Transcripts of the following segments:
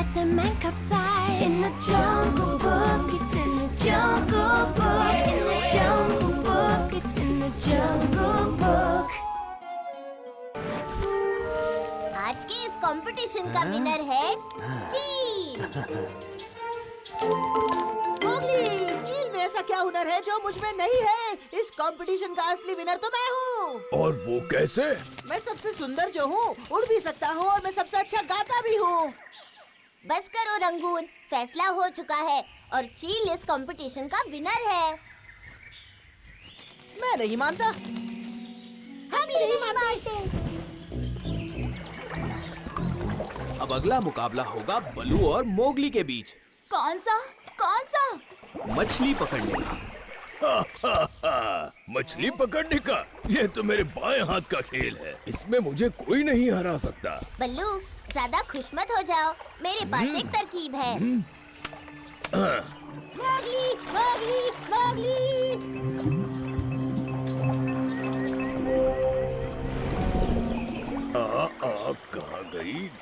let the man capsize. In the Jungle Book, it's in the Jungle Book. In the Jungle Book, it's in the Jungle Book. आज के इस competition का winner है चील। Mowgli, चील में ऐसा क्या हुनर है जो मुझ में नहीं है? इस कंपटीशन का असली विनर तो मैं हूँ। और वो कैसे? मैं सबसे सुंदर जो हूँ, उड़ भी सकता हूँ और मैं सबसे अच्छा गाता भी हूँ। बस करो रंगून, फैसला हो चुका है और चील इस कंपटीशन का विनर है। मैं नहीं मानता। हम भी नहीं मानते। अब अगला मुकाबला होगा बलू और मोगली के बीच। कौन सा? मछली पकड़ने का। मछली पकड़ने का? ये तो मेरे बाएं हाथ का खेल है। इसमें मुझे कोई नहीं हरा सकता। बल्लू, ज्यादा खुश मत हो जाओ, मेरे पास एक तरकीब है। Mowgli, Mowgli, Mowgli.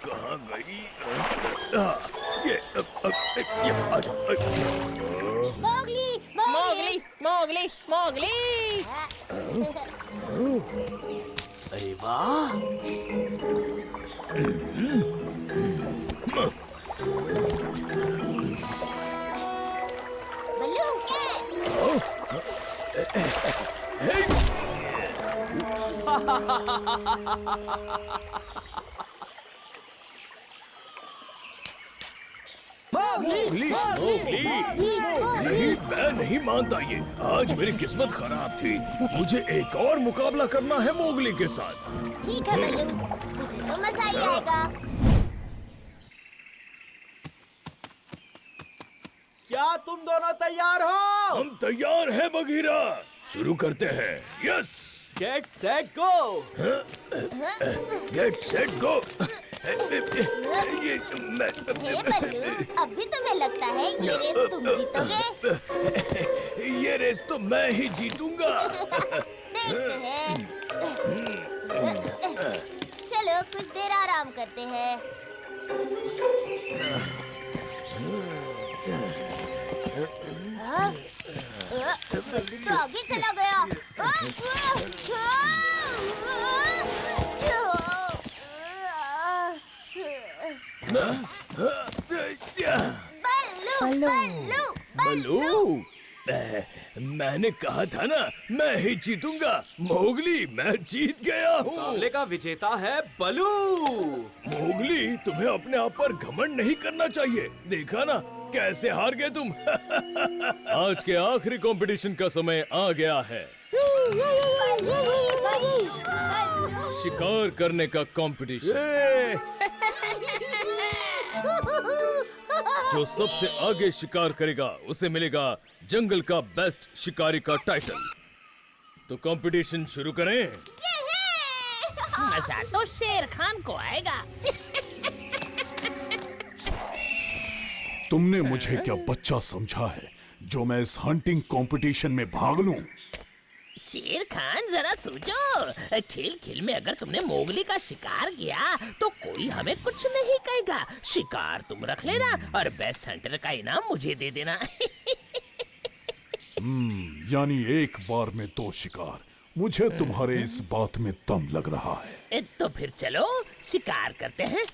कहाँ गई? Mowgli, Mowgli, Mowgli, Mowgli. अरे वाह! बल्लू मोगली, नहीं, मैं नहीं मानता ये। आज मेरी किस्मत खराब थी। मुझे एक और मुकाबला करना है मोगली के साथ। ठीक है बल्लू, मुझे तो मजा ही आएगा। क्या तुम दोनों तैयार हो? हम तैयार हैं बगीरा। शुरू करते हैं। Yes. Get set go. Get set go. ये मैं हे बल्लू, अभी तुम्हें लगता है ये रेस तुम जीतोगे? ये रेस तो मैं ही जीतूंगा। देखते हैं। चलो कुछ देर आराम करते हैं। बल्लू तो आगे चला गया। बल्लू, बल्लू, बलू, मैंने कहा था ना, मैं ही जीतूंगा। मोगली, मैं जीत गया हूँ। मुकाबले का विजेता है बलू। मोगली, तुम्हें अपने आप पर घमंड नहीं करना चाहिए। देखा ना कैसे हार गए तुम। आज के आखिरी कंपटीशन का समय आ गया है। शिकार करने का कंपटीशन। जो सबसे आगे शिकार करेगा उसे मिलेगा जंगल का बेस्ट शिकारी का टाइटल। तो कंपटीशन शुरू करें। मजा तो शेर खान को आएगा। तुमने मुझे क्या बच्चा समझा है जो मैं इस हंटिंग कंपटीशन में भाग लूं? शेर खान जरा सोचो, खेल खेल में अगर तुमने मोगली का शिकार किया तो कोई हमें कुछ नहीं कहेगा। शिकार तुम रख लेना और बेस्ट हंटर का इनाम मुझे दे देना। यानी एक बार में 2 शिकार। मुझे तुम्हारे इस बात में दम लग रहा है। तो फिर चलो शिकार करते हैं।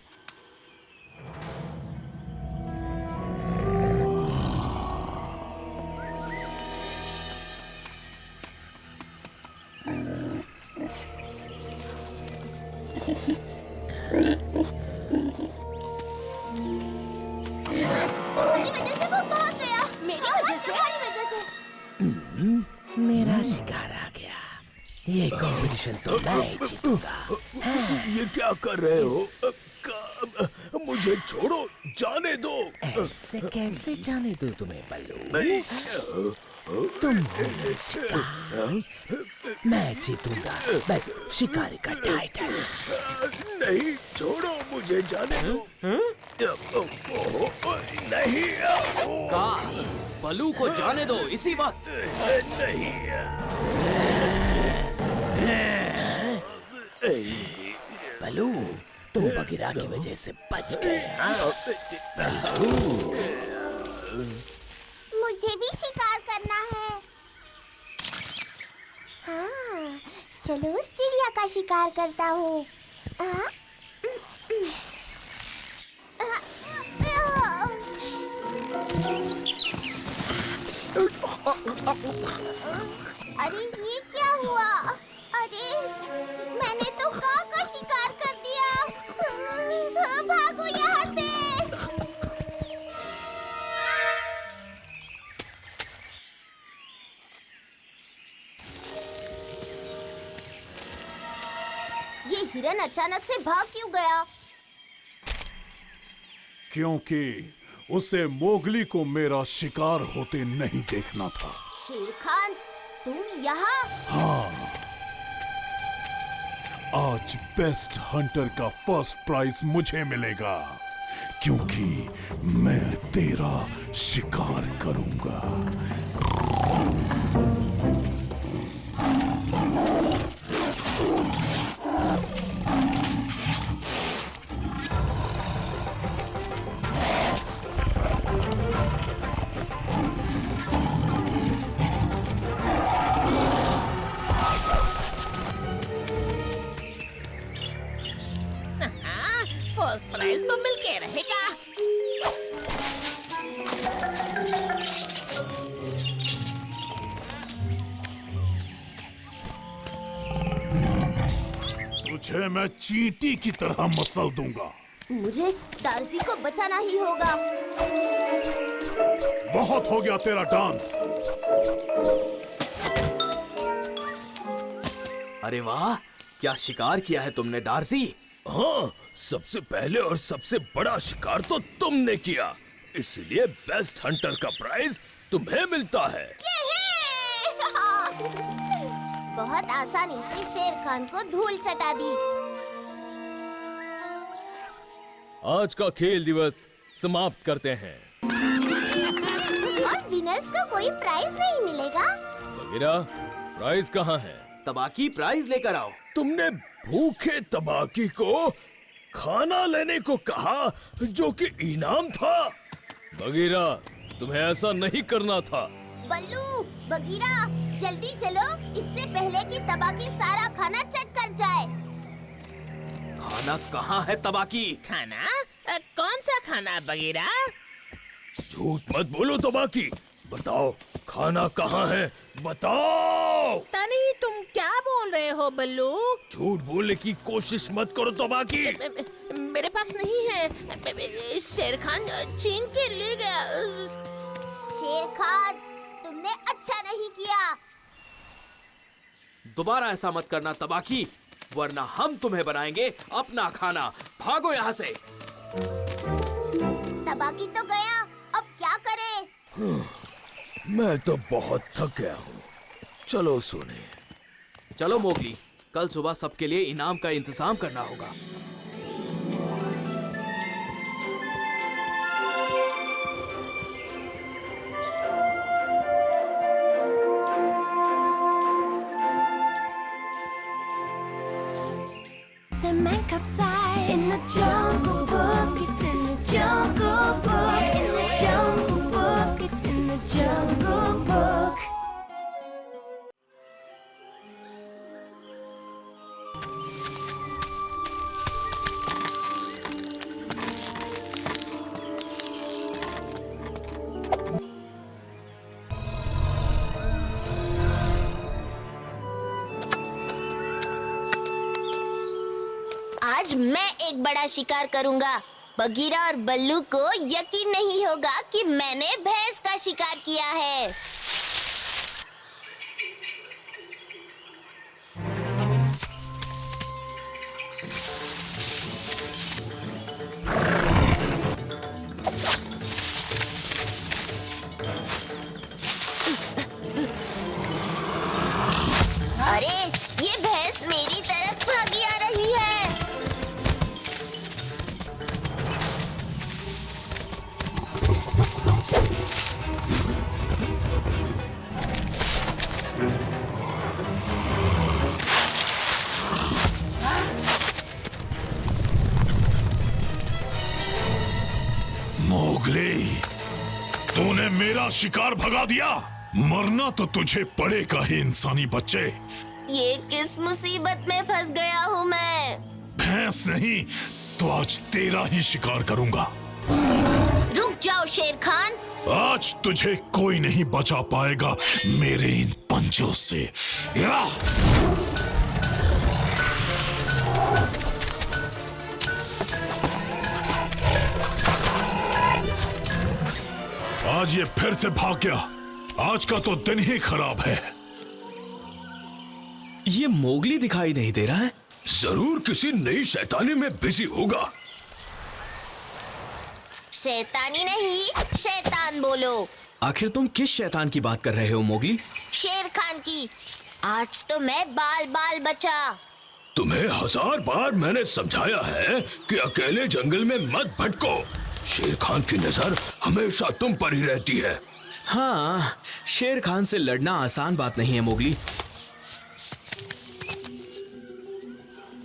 मेरा शिकार आ गया। ये कंपटीशन तो मैं जीतूंगा। ये क्या कर रहे हो? मुझे छोड़ो, जाने दो। ऐसे कैसे जाने दो तुम्हें बल्लू? तुम हो ये शिकार, मैं जीतूंगा बस शिकारी का टाइटल। नहीं, छोड़ो, मुझे जाने दो। नहीं, का बलू को जाने दो इसी वक्त। नहीं। बलू, तुम बगीरा की वजह से बच गए। हाँ? मुझे भी शिकार करना है। हाँ, चलो उस चिड़िया का शिकार करता हूँ। अरे ये क्या हुआ? अरे मैंने तो काऊ का शिकार कर दिया। भागो यहाँ से। ये हिरन अचानक से भाग क्यों गया? क्योंकि उसे मोगली को मेरा शिकार होते नहीं देखना था। शेर खान, तुम यहाँ? आज बेस्ट हंटर का फर्स्ट प्राइज मुझे मिलेगा, क्योंकि मैं तेरा शिकार करूंगा। फर्स्ट प्राइज तो मिलके रहेगा। तुझे मैं चींटी की तरह मसल दूंगा। मुझे दार्जी को बचाना ही होगा। बहुत हो गया तेरा डांस। अरे वाह, क्या शिकार किया है तुमने डार्सी? हाँ, सबसे पहले और सबसे बड़ा शिकार तो तुमने किया, इसलिए बेस्ट हंटर का प्राइज तुम्हें मिलता है। बहुत आसानी से शेर खान को धूल चटा दी। आज का खेल दिवस समाप्त करते हैं। और विनर्स को कोई प्राइज नहीं मिलेगा? बगीरा, प्राइज कहाँ है? तबाकी प्राइज लेकर आओ। तुमने भूखे तबाकी को खाना लेने को कहा, जो कि इनाम था। बगीरा, तुम्हें ऐसा नहीं करना था। बल्लू, बगीरा, जल्दी चलो, इससे पहले कि तबाकी सारा खाना चट कर जाए। खाना कहाँ है तबाकी? खाना? कौन सा खाना बगीरा? झूठ मत बोलो तबाकी, बताओ खाना कहाँ है, बताओ। तनी, तुम क्या बोल रहे हो बल्लू? झूठ बोलने की कोशिश मत करो तबाकी। मेरे पास नहीं है। शेर खान छीन के ले गया। शेर खान, तुमने अच्छा नहीं किया। दोबारा ऐसा मत करना तबाकी, वरना हम तुम्हें बनाएंगे अपना खाना। भागो यहाँ से। तबाकी तो गया, अब क्या करें? मैं तो बहुत थक गया हूँ, चलो सोने। चलो मोगली, कल सुबह सबके लिए इनाम का इंतजाम करना होगा। The man capsized in the jungle book. It's in the jungle book. In the jungle book. It's in the jungle book. आज मैं एक बड़ा शिकार करूंगा। बगीरा और बल्लू को यकीन नहीं होगा कि मैंने भैंस का शिकार किया है। अरे, ये भैंस मेरी तरफ भागी आ रही है। मोगली, तूने मेरा शिकार भगा दिया। मरना तो तुझे पड़ेगा ही इंसानी बच्चे। ये किस मुसीबत में फंस गया हूँ मैं? भैंस नहीं तो आज तेरा ही शिकार करूंगा। रुक जाओ शेर खान। आज तुझे कोई नहीं बचा पाएगा मेरे इन पंजों से। या! आज ये फिर से भाग गया। आज का तो दिन ही खराब है। ये मोगली दिखाई नहीं दे रहा है। जरूर किसी नई शैतानी में बिजी होगा। शैतानी नहीं, शैतान बोलो। आखिर तुम किस शैतान की बात कर रहे हो मोगली? शेर खान की। आज तो मैं बाल बाल बचा। तुम्हें 1000 बार मैंने समझाया है कि अकेले जंगल में मत भटको। शेर खान की नजर हमेशा तुम पर ही रहती है। हाँ, शेर खान से लड़ना आसान बात नहीं है मोगली।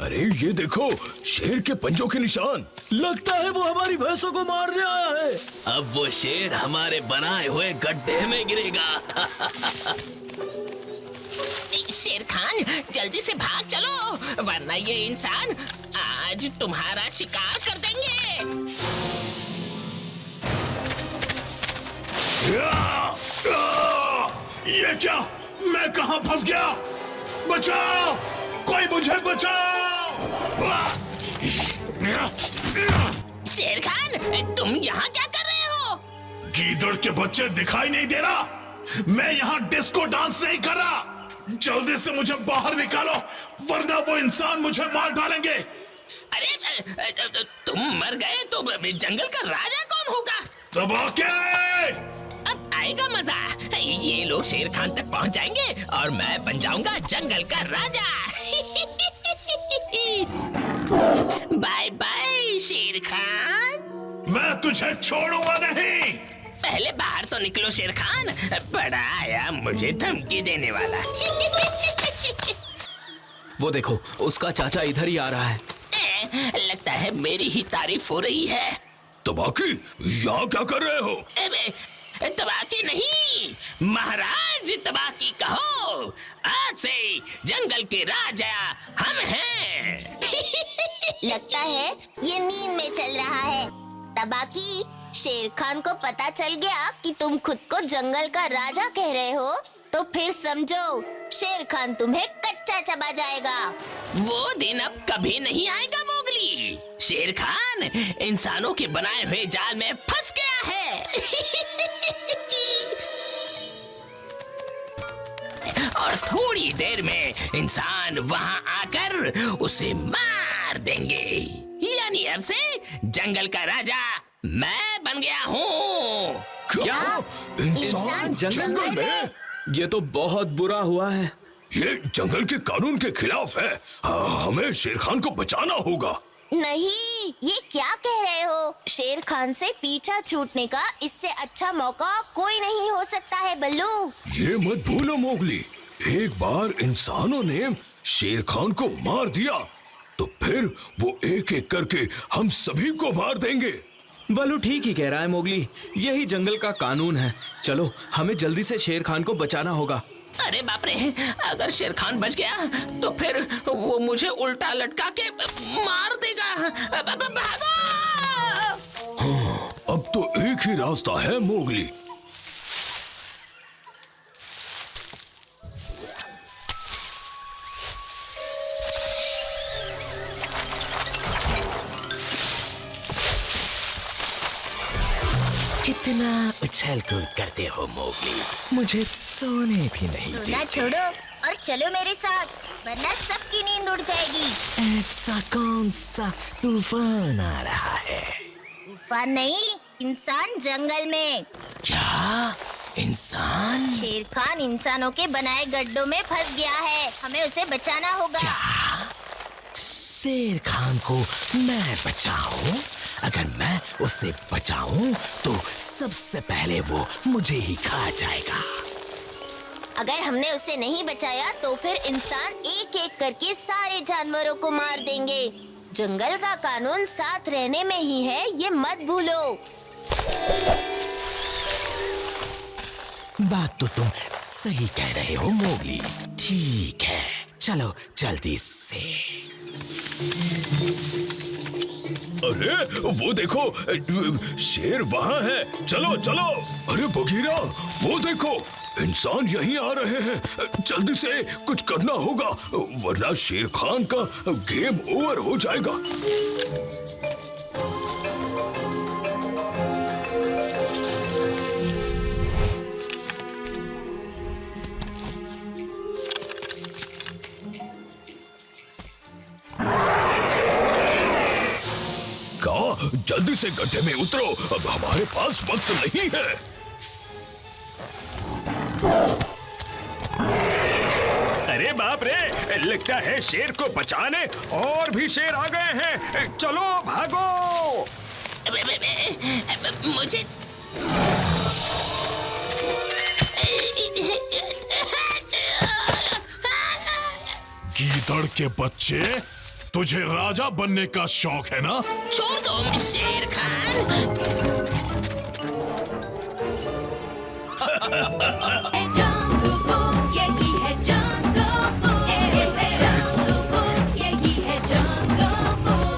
अरे ये देखो, शेर के पंजों के निशान। लगता है वो हमारी भैंसों को मारने आया है। अब वो शेर हमारे बनाए हुए गड्ढे में गिरेगा। शेर खान, जल्दी से भाग चलो, वरना ये इंसान आज तुम्हारा शिकार कर देंगे। ये क्या? मैं कहां फंस गया? बचाओ, कोई मुझे बचाओ। शेर खान, तुम यहाँ क्या कर रहे हो? गीदड़ के बच्चे, दिखाई नहीं दे रहा? मैं यहाँ डिस्को डांस नहीं कर रहा। जल्दी से मुझे बाहर निकालो, वरना वो इंसान मुझे मार डालेंगे। अरे तुम मर गए तो जंगल का राजा कौन होगा? दबा के! अब आएगा मजा। ये लोग शेर खान तक पहुंच जाएंगे और मैं बन जाऊंगा जंगल का राजा। बाय बाय शेर खान। मैं तुझे छोड़ूंगा नहीं। पहले बाहर तो निकलो शेर खान। बड़ा आया मुझे धमकी देने वाला। वो देखो, उसका चाचा इधर ही आ रहा है। लगता है मेरी ही तारीफ हो रही है। तबाकी, यहाँ क्या कर रहे हो? तबाकी नहीं, महाराज तबाकी कहो। आज से जंगल के राजा हम हैं। लगता है ये नींद में चल रहा है। तबाकी, शेर खान को पता चल गया कि तुम खुद को जंगल का राजा कह रहे हो, तो फिर समझो शेर खान तुम्हें कच्चा चबा जाएगा। वो दिन अब कभी नहीं आएगा मोगली। शेर खान इंसानों के बनाए हुए जाल में फंस गया है। और थोड़ी देर में इंसान वहां आकर उसे मार देंगे। यानी अब से जंगल का राजा मैं बन गया हूँ। क्या? इंसान जंगल में? ये तो बहुत बुरा हुआ है। ये जंगल के कानून के खिलाफ है। हमें शेर खान को बचाना होगा। नहीं, ये क्या कह रहे हो? शेर खान से पीछा छूटने का इससे अच्छा मौका कोई नहीं हो सकता है बल्लू। ये मत भूलो मोगली, एक बार इंसानों ने शेर खान को मार दिया तो फिर वो एक एक करके हम सभी को मार देंगे। बल्लू ठीक ही कह रहा है मोगली, यही जंगल का कानून है। चलो, हमें जल्दी से शेर खान को बचाना होगा। अरे बाप रे, अगर शेर खान बच गया तो फिर वो मुझे उल्टा लटका के मार देगा। भागो! हाँ, अब तो एक ही रास्ता है मोगली। कितना उछल कूद करते हो मोगली, मुझे सोने भी नहीं सोना देते। छोड़ो और चलो मेरे साथ, वरना सबकी नींद उड़ जाएगी। ऐसा कौन सा तूफान आ रहा है? तूफान नहीं, इंसान जंगल में। क्या? इंसान? शेर खान इंसानों के बनाए गड्ढों में फंस गया है, हमें उसे बचाना होगा। क्या? शेर खान को मैं बचाऊं? अगर मैं उसे बचाऊं तो सबसे पहले वो मुझे ही खा जाएगा। अगर हमने उसे नहीं बचाया तो फिर इंसान एक एक करके सारे जानवरों को मार देंगे। जंगल का कानून साथ रहने में ही है, ये मत भूलो। बात तो तुम सही कह रहे हो मोगली। ठीक है, चलो जल्दी से। अरे वो देखो, शेर वहाँ है। चलो चलो। अरे बगीरा, वो देखो, इंसान यहीं आ रहे हैं। जल्दी से कुछ करना होगा, वरना शेर खान का गेम ओवर हो जाएगा। जल्दी से गड्ढे में उतरो, अब हमारे पास वक्त नहीं है। अरे बाप रे, लगता है शेर को बचाने और भी शेर आ गए हैं। चलो भागो। मुझे गीदड़ के बच्चे, तुझे राजा बनने का शौक है ना? छोड़ दो शेर खान। Jungle Book, यही है Jungle Book, यही है Jungle Book, यही है Jungle Book।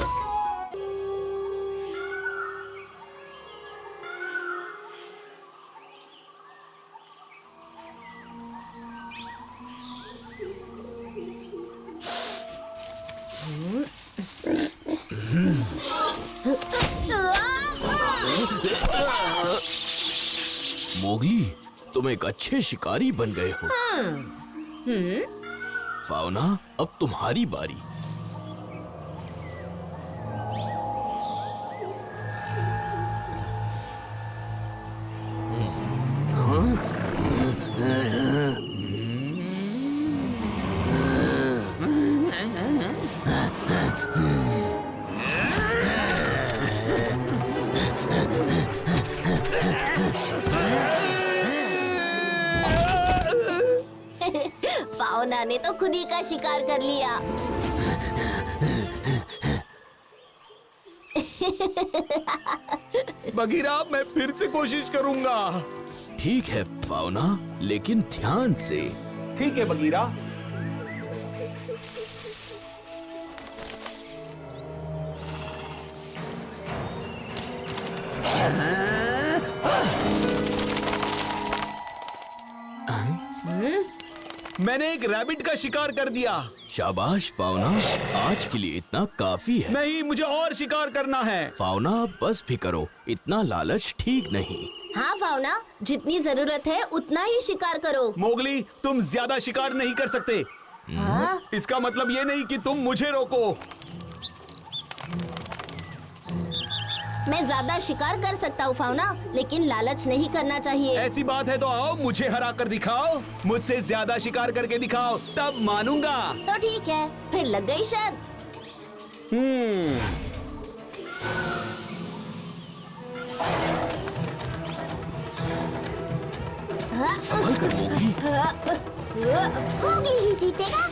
मोगली, तुम एक अच्छे शिकारी बन गए हो। फाउना, अब तुम्हारी बारी। फाउना ने तो खुद ही का शिकार कर लिया। बगीरा, मैं फिर से कोशिश करूंगा। ठीक है फाउना, लेकिन ध्यान से। ठीक है बगीरा। मैंने एक रैबिट का शिकार कर दिया। शाबाश फाउना, आज के लिए इतना काफी है। नहीं, मुझे और शिकार करना है। फाउना, बस भी करो, इतना लालच ठीक नहीं। हाँ फाउना, जितनी जरूरत है उतना ही शिकार करो। मोगली, तुम ज्यादा शिकार नहीं कर सकते। हाँ? इसका मतलब ये नहीं कि तुम मुझे रोको। मैं ज्यादा शिकार कर सकता हूँ फाउना, लेकिन लालच नहीं करना चाहिए। ऐसी बात है तो आओ, मुझे हरा कर दिखाओ। मुझसे ज्यादा शिकार करके दिखाओ, तब मानूंगा। तो ठीक है, फिर लग गई शर्त। संभल कर मोगली। मोगली ही जीतेगा।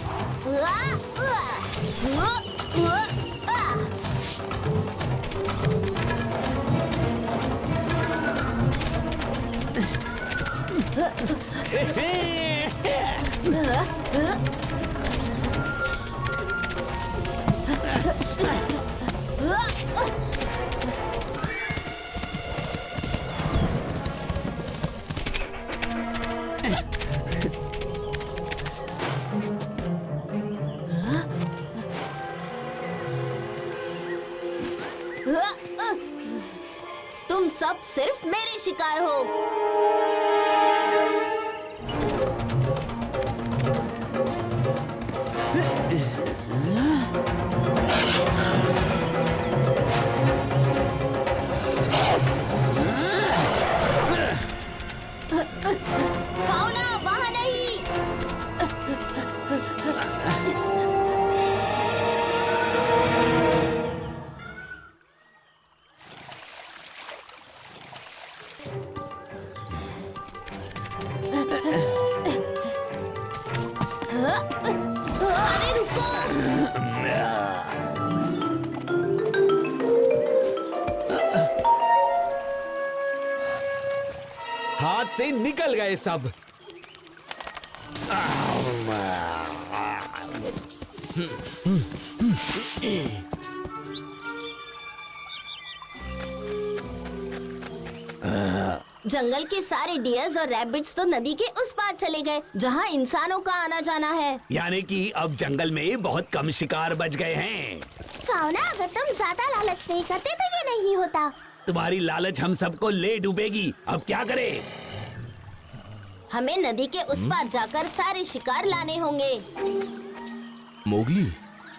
तुम सब सिर्फ मेरे शिकार हो। फाउना, वहां नहीं। हाथ से निकल गए सब। जंगल के सारे डियर्स और रैबिट्स तो नदी के उस पार चले गए जहाँ इंसानों का आना जाना है। यानी कि अब जंगल में बहुत कम शिकार बच गए हैं। फाउना, अगर तुम ज्यादा लालच नहीं करते तो ये नहीं होता। तुम्हारी लालच हम सबको ले डूबेगी। अब क्या करें? हमें नदी के उस पार जाकर सारे शिकार लाने होंगे। मोगली,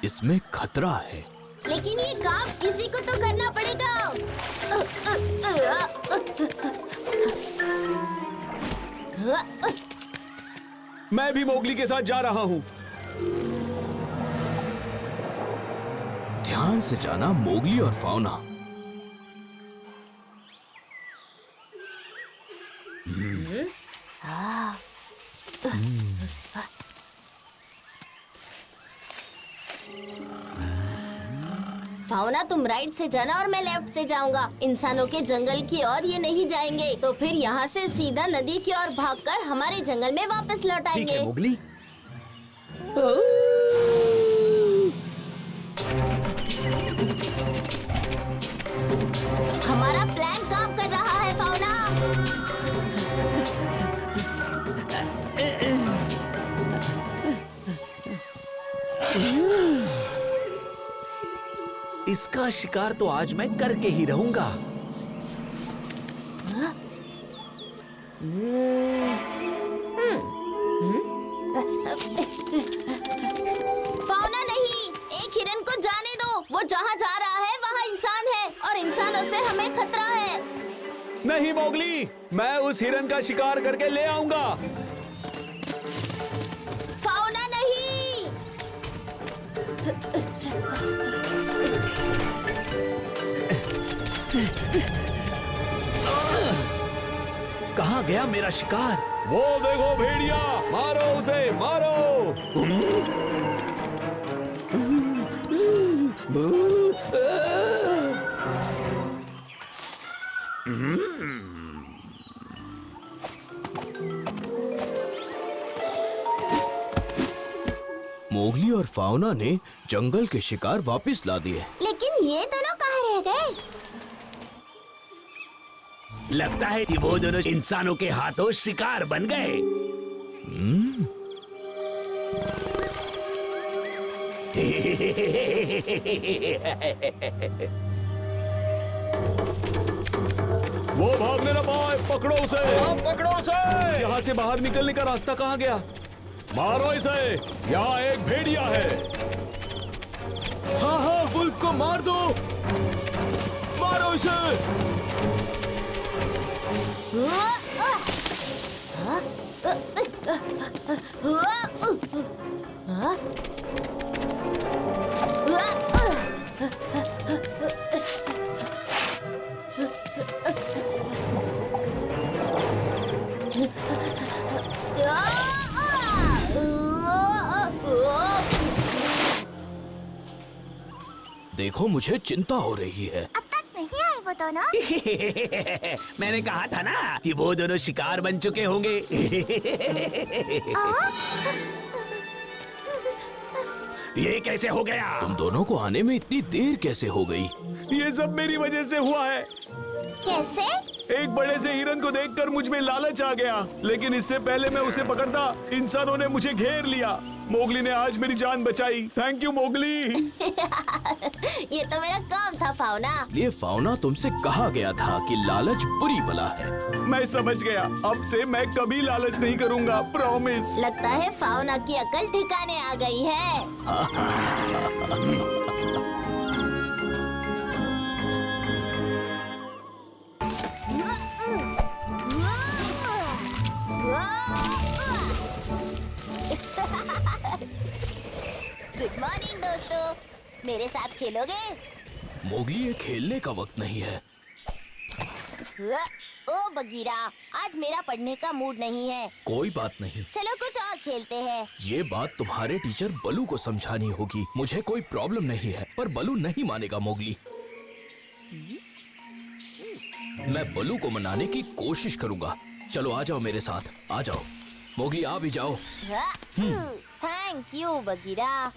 इसमें खतरा है। लेकिन ये काम किसी को तो करना पड़ेगा। मैं भी मोगली के साथ जा रहा हूँ। ध्यान से जाना मोगली और फाउना। फाउना, तुम राइट से जाना और मैं लेफ्ट से जाऊंगा। इंसानों के जंगल की ओर ये नहीं जाएंगे, तो फिर यहाँ से सीधा नदी की ओर भागकर हमारे जंगल में वापस लौट ठीक है आएंगे। मोगली। हमारा प्लान काम कर रहा है फाउना। इसका शिकार तो आज मैं करके ही रहूंगा। फाउना नहीं, एक हिरन को जाने दो। वो जहाँ जा रहा है वहाँ इंसान है और इंसानों से हमें खतरा है। नहीं मोगली, मैं उस हिरन का शिकार करके ले आऊंगा। फाउना नहीं। कहाँ गया मेरा शिकार? वो देखो भेड़िया, मारो उसे, मारो। मोगली और फाउना ने जंगल के शिकार वापस ला दिए। लेकिन ये दोनों कहाँ रह गए? लगता है कि वो दोनों इंसानों के हाथों शिकार बन गए। वो भागने लगा है, पकड़ो उसे, पकड़ो उसे। यहाँ से बाहर निकलने का रास्ता कहाँ गया? मारो इसे। यहाँ एक भेड़िया है। हाँ हाँ, वुल्फ को मार दो, मारो इसे। देखो, मुझे चिंता हो रही है। अब तक नहीं आए वो दोनों। मैंने कहा था ना कि वो दोनों शिकार बन चुके होंगे। ये कैसे हो गया? तुम दोनों को आने में इतनी देर कैसे हो गई? ये सब मेरी वजह से हुआ है। कैसे? एक बड़े से हिरन को देखकर मुझ में लालच आ गया, लेकिन इससे पहले मैं उसे पकड़ता, इंसानों ने मुझे घेर लिया। मोगली ने आज मेरी जान बचाई। Thank you Mowgli. ये तो मेरा काम था फाउना। ये फाउना, तुमसे कहा गया था कि लालच बुरी बला है। मैं समझ गया, अब से मैं कभी लालच नहीं करूंगा, प्रॉमिस। लगता है फाउना की अकल ठिकाने आ गई है। गुड मॉर्निंग दोस्तों, मेरे साथ खेलोगे? मोगली, ये खेलने का वक्त नहीं है। ओ बगीरा, आज मेरा पढ़ने का मूड नहीं है। कोई बात नहीं, चलो कुछ और खेलते हैं। ये बात तुम्हारे टीचर बलू को समझानी होगी। मुझे कोई प्रॉब्लम नहीं है, पर बलू नहीं मानेगा मोगली। मैं बलू को मनाने की कोशिश करूंगा। चलो आ जाओ मेरे साथ, आ जाओ। मोगली आप भी जाओ। Thank you Bagheera.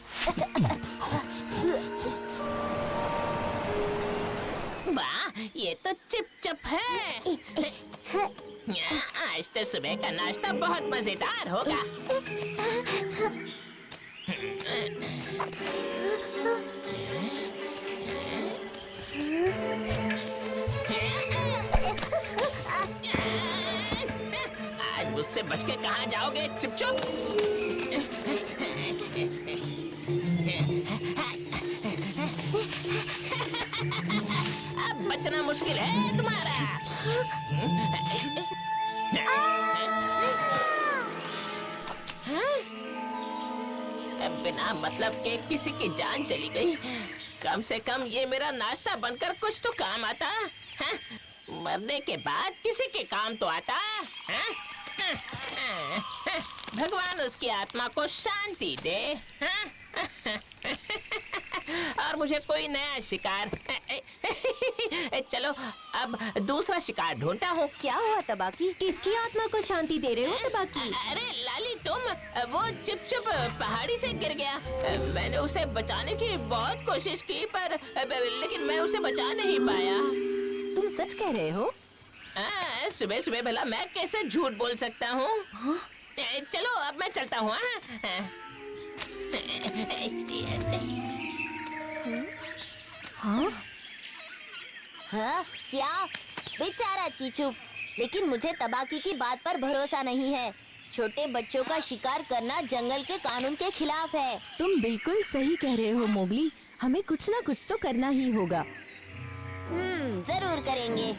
वाह, ये तो चिपचिप है। आज तो सुबह का नाश्ता बहुत मजेदार होगा। आज मुझसे बच के कहाँ जाओगे चिपचुप? अब बचना मुश्किल है तुम्हारा। अब बिना मतलब के किसी की जान चली गई। कम से कम ये मेरा नाश्ता बनकर कुछ तो काम आता है। मरने के बाद किसी के काम तो आता है। भगवान उसकी आत्मा को शांति दे। और मुझे कोई नया शिकार। चलो अब दूसरा शिकार ढूंढता हूँ। क्या हुआ तबाकी? किसकी आत्मा को शांति दे रहे हो तबाकी? अरे लाली तुम, वो चिपचिप पहाड़ी से गिर गया। मैंने उसे बचाने की बहुत कोशिश की पर लेकिन मैं उसे बचा नहीं पाया। तुम सच कह रहे हो? सुबह सुबह भला मैं कैसे झूठ बोल सकता हूँ? चलो अब मैं चलता हूँ। हाँ? हाँ? क्या? बेचारा चीचू। लेकिन मुझे तबाकी की बात पर भरोसा नहीं है। छोटे बच्चों का शिकार करना जंगल के कानून के खिलाफ है। तुम बिल्कुल सही कह रहे हो मोगली। हमें कुछ ना कुछ तो करना ही होगा। जरूर करेंगे।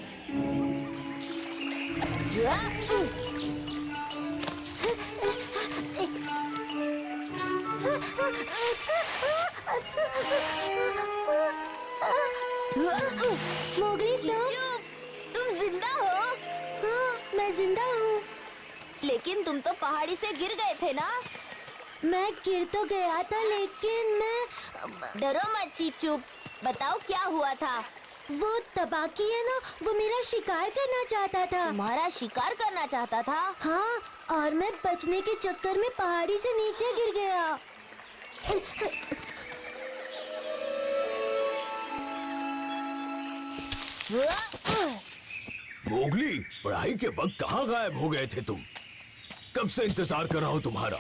मोगली तुम जिंदा हो? हाँ, मैं जिंदा हूँ। लेकिन तुम तो पहाड़ी से गिर गए थे ना? मैं गिर तो गया था लेकिन मैं। डरो मत चीपचुप, बताओ क्या हुआ था? वो तबाकी है ना, वो मेरा शिकार करना चाहता था। तुम्हारा शिकार करना चाहता था? हाँ, और मैं बचने के चक्कर में पहाड़ी से नीचे गिर गया। मोगली, पढ़ाई के वक्त कहाँ गायब हो गए थे तुम? कब से इंतजार कर रहा हूँ तुम्हारा।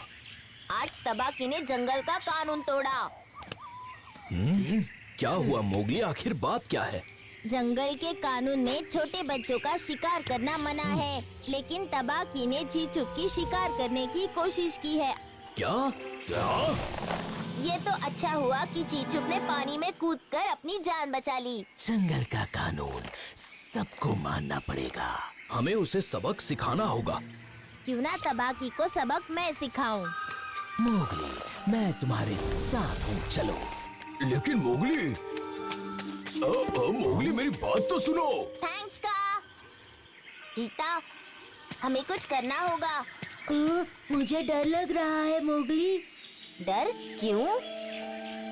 आज तबाकी ने जंगल का कानून तोड़ा। क्या हुआ मोगली, आखिर बात क्या है? जंगल के कानून में छोटे बच्चों का शिकार करना मना है, लेकिन तबाकी ने चीचुप की शिकार करने की कोशिश की है। क्या? ये तो अच्छा हुआ कि चीचुप ने पानी में कूदकर अपनी जान बचा ली। जंगल का कानून सबको मानना पड़ेगा। हमें उसे सबक सिखाना होगा। क्यों ना तबाकी को सबक मैं सिखाऊं? मोगली, मैं तुम्हारे साथ हूँ, चलो। लेकिन मोगली, मोगली मेरी बात तो सुनो। थैंक्स का। गीता, हमें कुछ करना होगा। मुझे डर लग रहा है मोगली। डर? क्यों?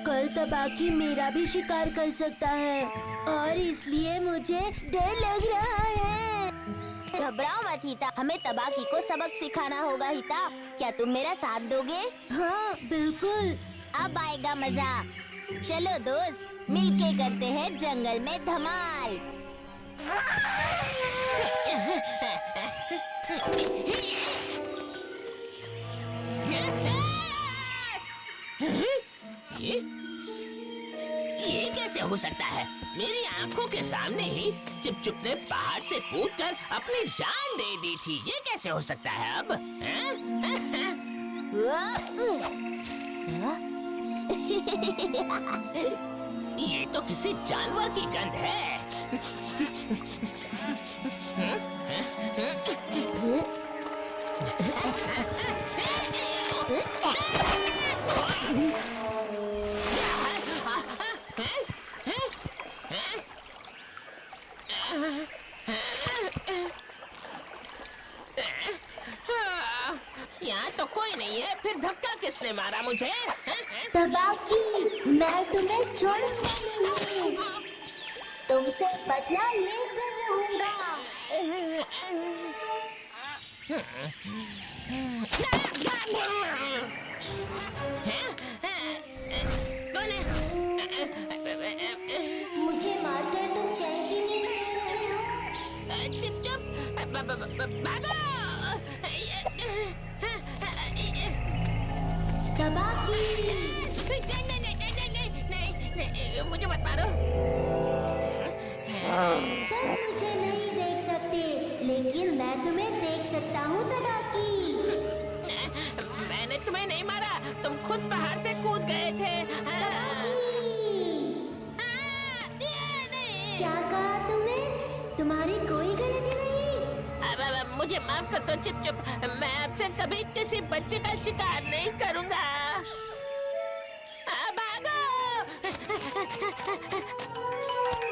कल तबाकी मेरा भी शिकार कर सकता है और इसलिए मुझे डर लग रहा है। घबराओ मत हिता, हमें तबाकी को सबक सिखाना होगा। हिता, क्या तुम मेरा साथ दोगे? हाँ बिल्कुल। अब आएगा मजा। चलो दोस्त, मिलके करते हैं जंगल में धमाल। ये कैसे हो सकता है? मेरी आंखों के सामने ही चिपचुप ने पहाड़ से कूदकर अपनी जान दे दी थी। ये कैसे हो सकता है अब? ये तो किसी जानवर की गंध है। यहाँ तो कोई नहीं है, फिर धक्का किसने मारा मुझे? तबाकी, मैं तुम्हें छोड़ूंगा नहीं। तुमसे बदला लेकर रहूंगा। कौन है? मुझे मारकर तुम चैन की नींद सो रहे हो। चुप चुप, भागो! तबाकी। नहीं, मुझे मत मारो। तुम मुझे नहीं देख सकते, लेकिन मैं तुम्हें देख सकता हूँ तबाकी। मैंने तुम्हें नहीं मारा, तुम खुद पहाड़ से कूद गए थे। क्या कहा तुमने? तुम्हारी कोई गलती नहीं। अब मुझे माफ कर दो चिप चुप, मैं आपसे कभी किसी बच्चे का शिकार नहीं करूंगा। भागो!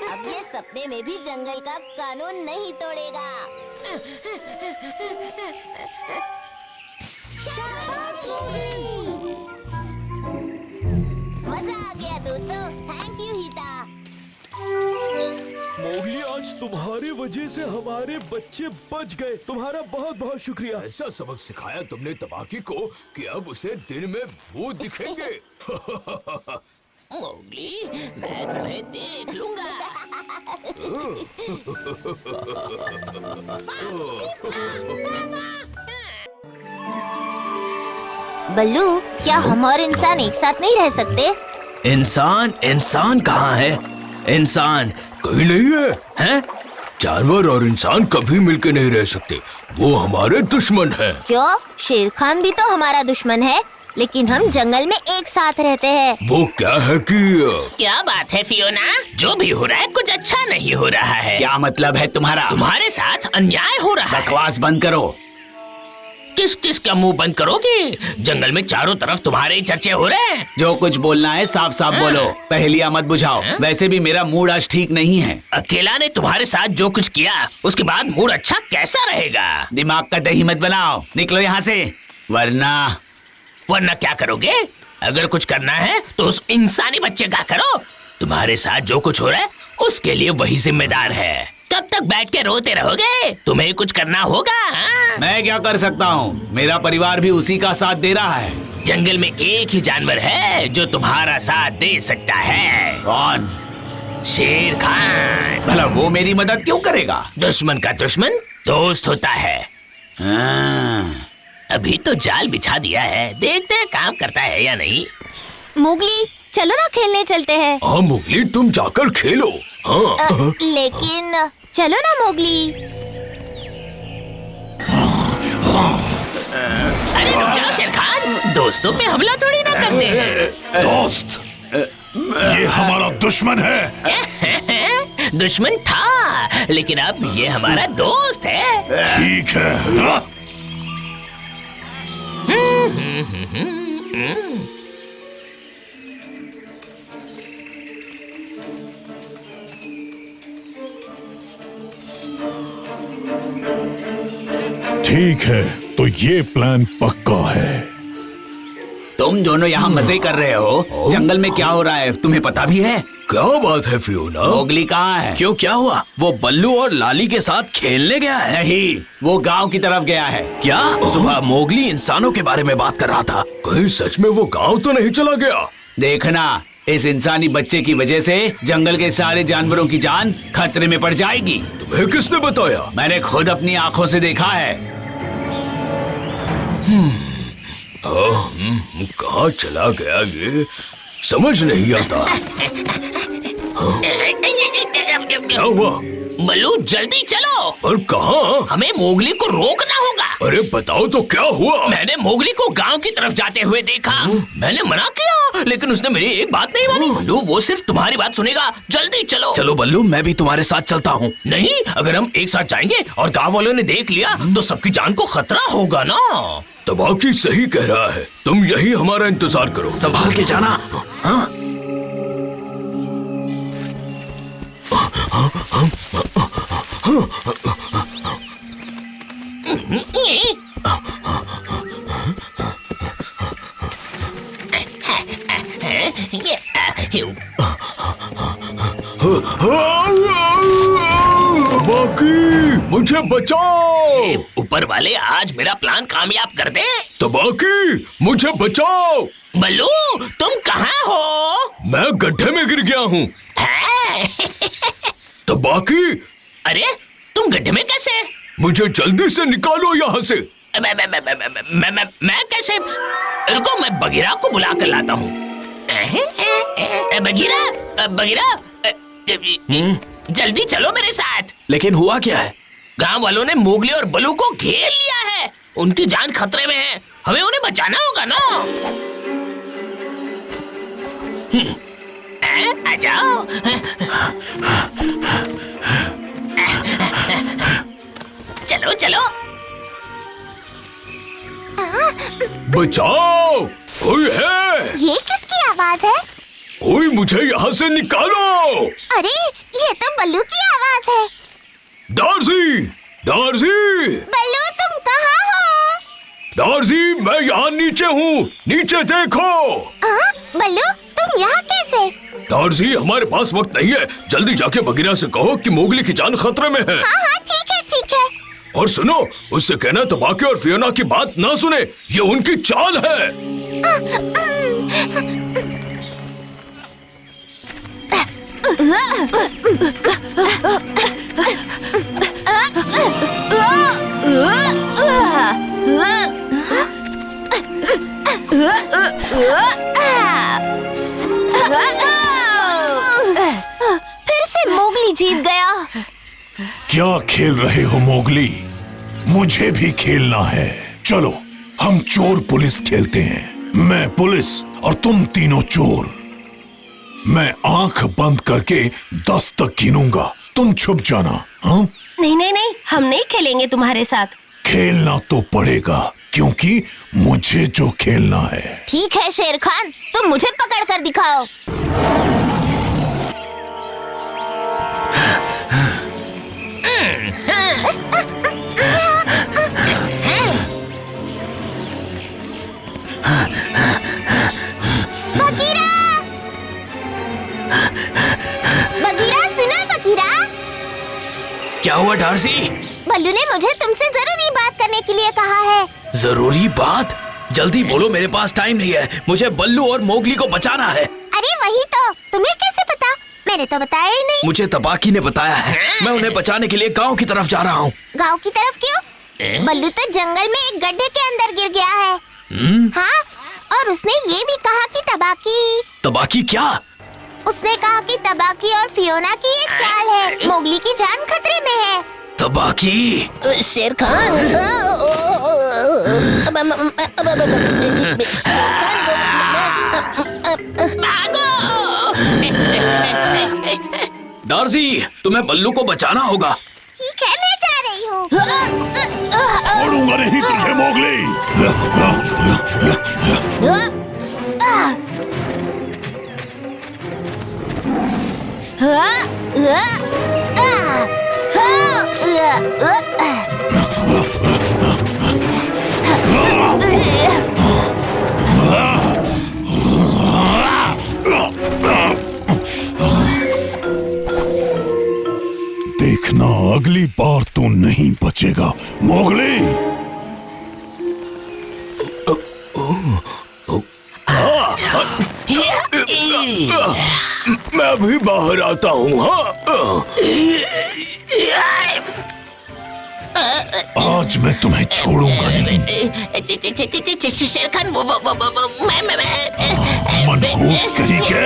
अब ये सपने में भी जंगल का कानून नहीं तोड़ेगा। शाबाश मोगली। मजा आ गया दोस्तों, थैंक यू हीता। मोगली, आज तुम्हारी वजह से हमारे बच्चे बच गए। तुम्हारा बहुत बहुत शुक्रिया। ऐसा सबक सिखाया तुमने तबाकी को कि अब उसे दिन में भूत दिखेंगे। मोगली, मैं तुम्हें देख लूंगा। बल्लू, क्या हम और इंसान एक साथ नहीं रह सकते? इंसान कहाँ है? इंसान कहीं नहीं है, हैं? जानवर और इंसान कभी मिलके नहीं रह सकते, वो हमारे दुश्मन हैं। क्यों? शेर खान भी तो हमारा दुश्मन है, लेकिन हम जंगल में एक साथ रहते हैं। वो क्या है कि क्या बात है फियोना? जो भी हो रहा है कुछ अच्छा नहीं हो रहा है। क्या मतलब है तुम्हारा? तुम्हारे साथ अन्याय हो रहा है। बकवास बंद करो। किस किस का मुंह बंद करोगे? जंगल में चारों तरफ तुम्हारे ही चर्चे हो रहे हैं। जो कुछ बोलना है साफ साफ बोलो, पहेलियां मत बुझाओ। वैसे भी मेरा मूड आज ठीक नहीं है। अकेला ने तुम्हारे साथ जो कुछ किया, उसके बाद मूड अच्छा कैसा रहेगा? दिमाग का दही मत बनाओ, निकलो यहाँ से, वरना क्या करोगे? अगर कुछ करना है तो उस इंसानी बच्चे का करो। तुम्हारे साथ जो कुछ हो रहा है उसके लिए वही जिम्मेदार है। कब तक बैठ के रोते रहोगे? तुम्हें कुछ करना होगा। हाँ? मैं क्या कर सकता हूँ? मेरा परिवार भी उसी का साथ दे रहा है। जंगल में एक ही जानवर है जो तुम्हारा साथ दे सकता है। कौन? शेर खान। भला वो मेरी मदद क्यों करेगा? दुश्मन का दुश्मन दोस्त होता है। हाँ। अभी तो जाल बिछा दिया है, देखते हैं काम करता है या नहीं। मोगली, चलो ना खेलने चलते हैं। हाँ मोगली, तुम जाकर खेलो। हाँ। लेकिन चलो ना मोगली। अरे रुक जाओ शेर खान, दोस्तों पे हमला थोड़ी ना करते हैं। दोस्त, ये हमारा दुश्मन है। दुश्मन था, लेकिन अब ये हमारा दोस्त है। ठीक है। ठीक है, तो ये प्लान पक्का है। तुम दोनों यहाँ मजे कर रहे हो, जंगल में क्या हो रहा है तुम्हें पता भी है? क्या बात है फियोना? मोगली कहाँ है? क्यों, क्या हुआ? वो बल्लू और लाली के साथ खेलने गया है। नहीं, वो गांव की तरफ गया है। क्या? सुबह मोगली इंसानों के बारे में बात कर रहा था। कहीं सच में वो गांव तो नहीं चला गया? देखना, इस इंसानी बच्चे की वजह से जंगल के सारे जानवरों की जान खतरे में पड़ जाएगी। तुम्हें किसने बताया? मैंने खुद अपनी आंखों से देखा है। कहाँ चला गया ये समझ नहीं आता। क्या हुआ? बल्लू, जल्दी चलो। और कहाँ? हमें मोगली को रोकना होगा। अरे बताओ तो क्या हुआ? मैंने मोगली को गांव की तरफ जाते हुए देखा। मैंने मना किया, लेकिन उसने मेरी एक बात नहीं मानी। बल्लू, वो सिर्फ तुम्हारी बात सुनेगा। जल्दी चलो। चलो बल्लू, मैं भी तुम्हारे साथ चलता हूँ। नहीं, अगर हम एक साथ जाएंगे और गांव वालों ने देख लिया तो सबकी जान को खतरा होगा ना। तबाकी सही कह रहा है, तुम यही हमारा इंतजार करो। संभाल के जाना। हाँ? तबाकी मुझे बचाओ। ऊपर वाले आज मेरा प्लान कामयाब कर दे। तबाकी, मुझे बचाओ। बल्लू तुम कहाँ हो? मैं गड्ढे में गिर गया हूँ। तबाकी, अरे तुम गड्ढे में कैसे? मुझे जल्दी से निकालो यहाँ से। मैं कैसे? रुको, मैं बगीरा को बुला कर लाता हूँ। बगीरा, जल्दी चलो मेरे साथ। लेकिन हुआ क्या है? गांव वालों ने मोगली और बलू को घेर लिया है। उनकी जान खतरे में है, हमें उन्हें बचाना होगा ना। आ जाओ। चलो चलो। बचाओ, कोई है? ये किसकी आवाज है? कोई मुझे यहाँ से निकालो। अरे ये तो बल्लू की आवाज है। डार्सी, डार्सी, बल्लू तुम कहाँ हो? डार्सी, मैं यहाँ नीचे हूँ, नीचे देखो। बल्लू तुम यहाँ कैसे? डार्सी, हमारे पास वक्त नहीं है, जल्दी जाके बगीरा से कहो कि मोगली की जान खतरे में है। हाँ हाँ ठीक है ठीक है। और सुनो, उससे कहना तबाकी और फियोना की बात ना सुने, ये उनकी चाल है। फिर से मोगली जीत गया। क्या खेल रहे हो मोगली? मुझे भी खेलना है। चलो हम चोर पुलिस खेलते हैं। मैं पुलिस और तुम तीनों चोर। मैं आंख बंद करके 10 तक गिनूंगा, तुम छुप जाना। हाँ? नहीं नहीं नहीं, हम नहीं खेलेंगे तुम्हारे साथ। खेलना तो पड़ेगा क्योंकि मुझे जो खेलना है। ठीक है शेर खान, तुम मुझे पकड़ कर दिखाओ। बगीरा, बगीरा सुनो बगीरा। क्या हुआ डार्सी? बल्लू ने मुझे तुमसे जरूरी बात करने के लिए कहा है। जरूरी बात? जल्दी बोलो, मेरे पास टाइम नहीं है। मुझे बल्लू और मोगली को बचाना है। अरे वही तो, तुम्हें कैसे पता? मैंने तो बताया ही नहीं। मुझे तबाकी ने बताया है। मैं उन्हें बचाने के लिए गांव की तरफ जा रहा हूँ। गांव की तरफ क्यों? बल्लू तो जंगल में एक गड्ढे के अंदर गिर गया है। हाँ, और उसने ये भी कहा कि तबाकी। तबाकी क्या? उसने कहा कि तबाकी और फियोना की ये चाल है, मोगली की जान खतरे में है। तबाकी? शेर खान, डार्सी, तुम्हें बल्लू को बचाना होगा। ठीक है, मैं जा रही हूँ। छोड़ूंगा नहीं तुझे मोगली। देखना अगली बार तू नहीं बचेगा मोगली। मैं अभी बाहर आता हूँ। हाँ, आज मैं तुम्हें छोड़ूंगा नहीं। शेर खान, मनहूस कहीं के।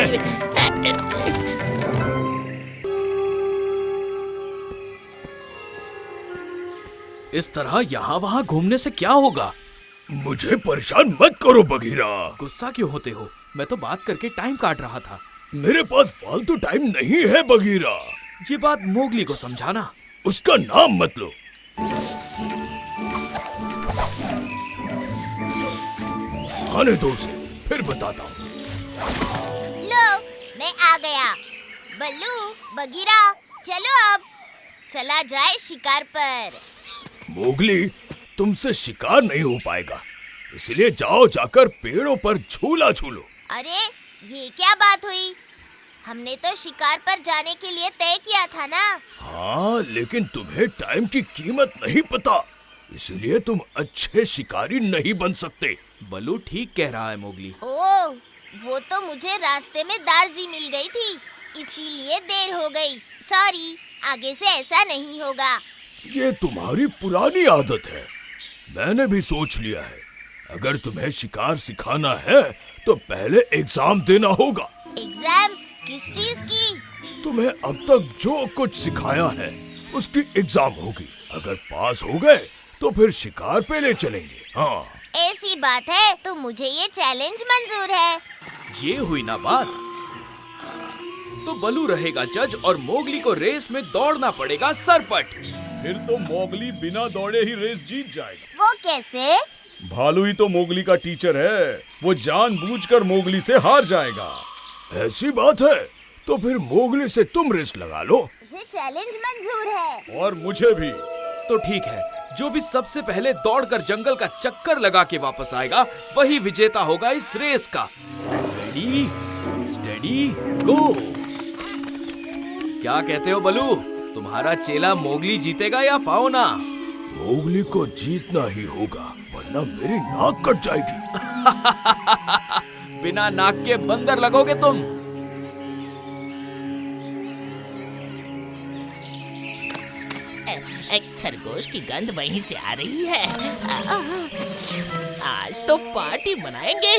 इस तरह यहाँ वहाँ घूमने से क्या होगा? मुझे परेशान मत करो बगीरा। गुस्सा क्यों होते हो? मैं तो बात करके टाइम काट रहा था। मेरे पास फालतू टाइम नहीं है बगीरा। ये बात मोगली को समझाना। उसका नाम मत लो। आने दो उसे, फिर बताता हूँ। लो, मैं आ गया। बल्लू, बगीरा, चलो अब चला जाए शिकार पर। मोगली, तुमसे शिकार नहीं हो पाएगा, इसलिए जाओ जाकर पेड़ों पर झूला झूलो। अरे ये क्या बात हुई? हमने तो शिकार पर जाने के लिए तय किया था ना। हाँ, लेकिन तुम्हें टाइम की कीमत नहीं पता, इसलिए तुम अच्छे शिकारी नहीं बन सकते। बलू ठीक कह रहा है मोगली। ओह, वो तो मुझे रास्ते में दार्जी मिल गई थी, इसीलिए देर हो गई। सॉरी, आगे से ऐसा नहीं होगा। ये तुम्हारी पुरानी आदत है। मैंने भी सोच लिया है, अगर तुम्हें शिकार सिखाना है तो पहले एग्जाम देना होगा। एग्जाम? किस चीज की? तुम्हें अब तक जो कुछ सिखाया है उसकी एग्जाम होगी। अगर पास हो गए तो फिर शिकार पे ले चलेंगे। हाँ, ऐसी बात है तो मुझे ये चैलेंज मंजूर है। ये हुई ना बात। तो बलू रहेगा जज और मोगली को रेस में दौड़ना पड़ेगा सरपट। फिर तो मोगली बिना दौड़े ही रेस जीत जाएगा। वो कैसे? भालू ही तो मोगली का टीचर है, वो जानबूझकर मोगली से हार जाएगा। ऐसी बात है तो फिर मोगली से तुम रेस लगा लो। मुझे चैलेंज मंजूर है। और मुझे भी। तो ठीक है, जो भी सबसे पहले दौड़कर जंगल का चक्कर लगा के वापस आएगा वही विजेता होगा इस रेस का। रेडी, स्टेडी, गो। क्या कहते हो बलू, तुम्हारा चेला मोगली जीतेगा या फाओना? मोगली को जीतना ही होगा, वरना मेरी नाक कट जाएगी। बिना नाक के बंदर लगोगे तुम। खरगोश की गंध वहीं से आ रही है। आज तो पार्टी मनाएंगे।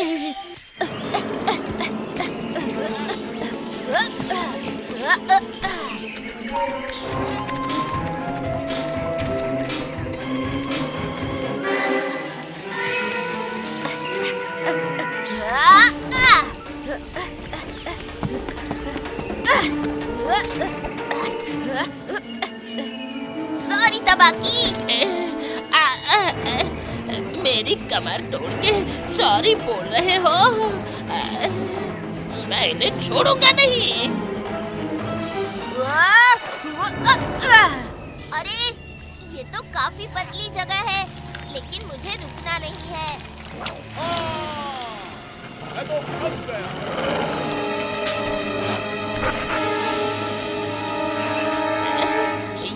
सॉरी तबाकी। मेरी कमर तोड़ के सॉरी बोल रहे हो? मैं इन्हें छोड़ूंगा नहीं। अरे, ये तो काफी पतली जगह है, लेकिन मुझे रुकना नहीं है। मैं तो फंस गया।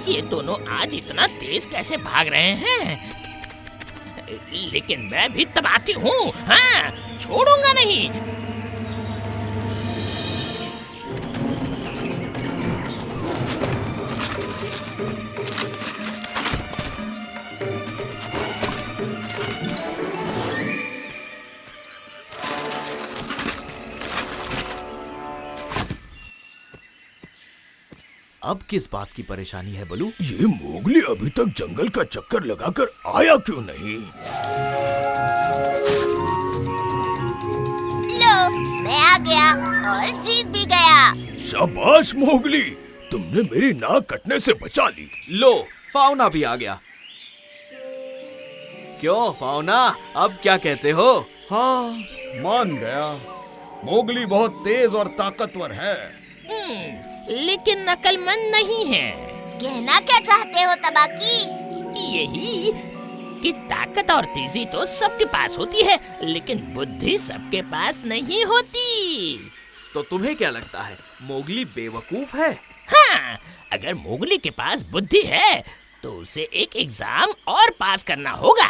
ये दोनों आज इतना तेज कैसे भाग रहे हैं? लेकिन मैं भी तबाती हूँ। हाँ, छोड़ूंगा नहीं। अब किस बात की परेशानी है बलू? ये मोगली अभी तक जंगल का चक्कर लगाकर आया क्यों नहीं? लो, मैं आ गया और जीत भी गया। शाबाश मोगली, तुमने मेरी नाक कटने से बचा ली। लो, फाउना भी आ गया। क्यों फाउना, अब क्या कहते हो? हाँ, मान गया। मोगली बहुत तेज और ताकतवर है। लेकिन अक्लमंद नहीं है। कहना क्या चाहते हो तबाकी? यही कि ताकत और तेजी तो सबके पास होती है, लेकिन बुद्धि सबके पास नहीं होती। तो तुम्हें क्या लगता है, मोगली बेवकूफ है? हाँ, अगर मोगली के पास बुद्धि है तो उसे एक एग्जाम और पास करना होगा।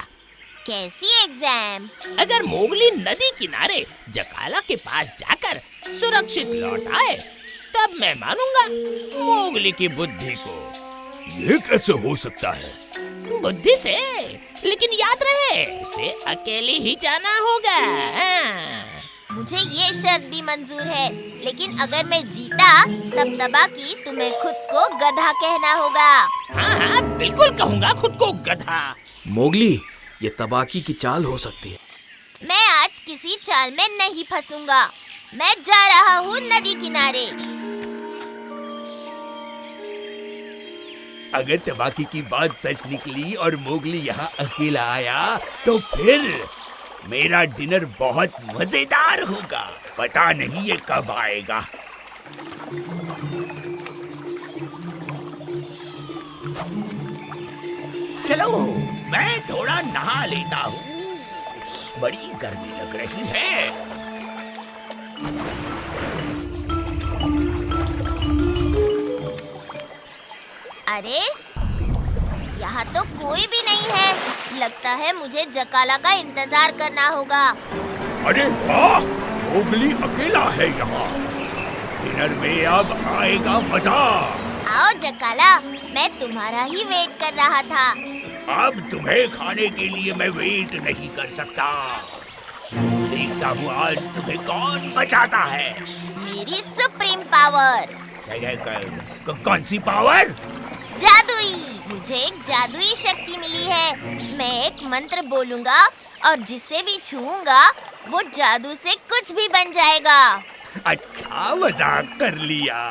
कैसी एग्जाम? अगर मोगली नदी किनारे जकाला के पास जाकर सुरक्षित लौट आए, तब मैं मानूंगा मोगली की बुद्धि को। ये कैसे हो सकता है? बुद्धि से, लेकिन याद रहे उसे अकेले ही जाना होगा। मुझे ये शर्त भी मंजूर है, लेकिन अगर मैं जीता तब तबाकी तुम्हें खुद को गधा कहना होगा। हाँ हाँ, बिल्कुल कहूँगा खुद को गधा। मोगली, ये तबाकी की चाल हो सकती है। मैं आज किसी चाल में नहीं फंसूंगा। मैं जा रहा हूँ नदी किनारे। अगर तबाकी की बात सच निकली और मोगली यहाँ अकेला आया तो फिर मेरा डिनर बहुत मजेदार होगा। पता नहीं ये कब आएगा। चलो, मैं थोड़ा नहा लेता हूँ, बड़ी गर्मी लग रही है। अरे यहाँ तो कोई भी नहीं है। लगता है मुझे जकाला का इंतजार करना होगा। अरे वाह, मोगली अकेला है यहाँ। डिनर में अब आएगा मजा। आओ जकाला, मैं तुम्हारा ही वेट कर रहा था। अब तुम्हें खाने के लिए मैं वेट नहीं कर सकता। देखता हूँ आज तुम्हें कौन बचाता है। मेरी सुप्रीम पावर। कौन सी पावर? जादुई। मुझे एक जादुई शक्ति मिली है। मैं एक मंत्र बोलूंगा और जिसे भी छूऊंगा वो जादू से कुछ भी बन जाएगा। अच्छा मजाक कर लिया।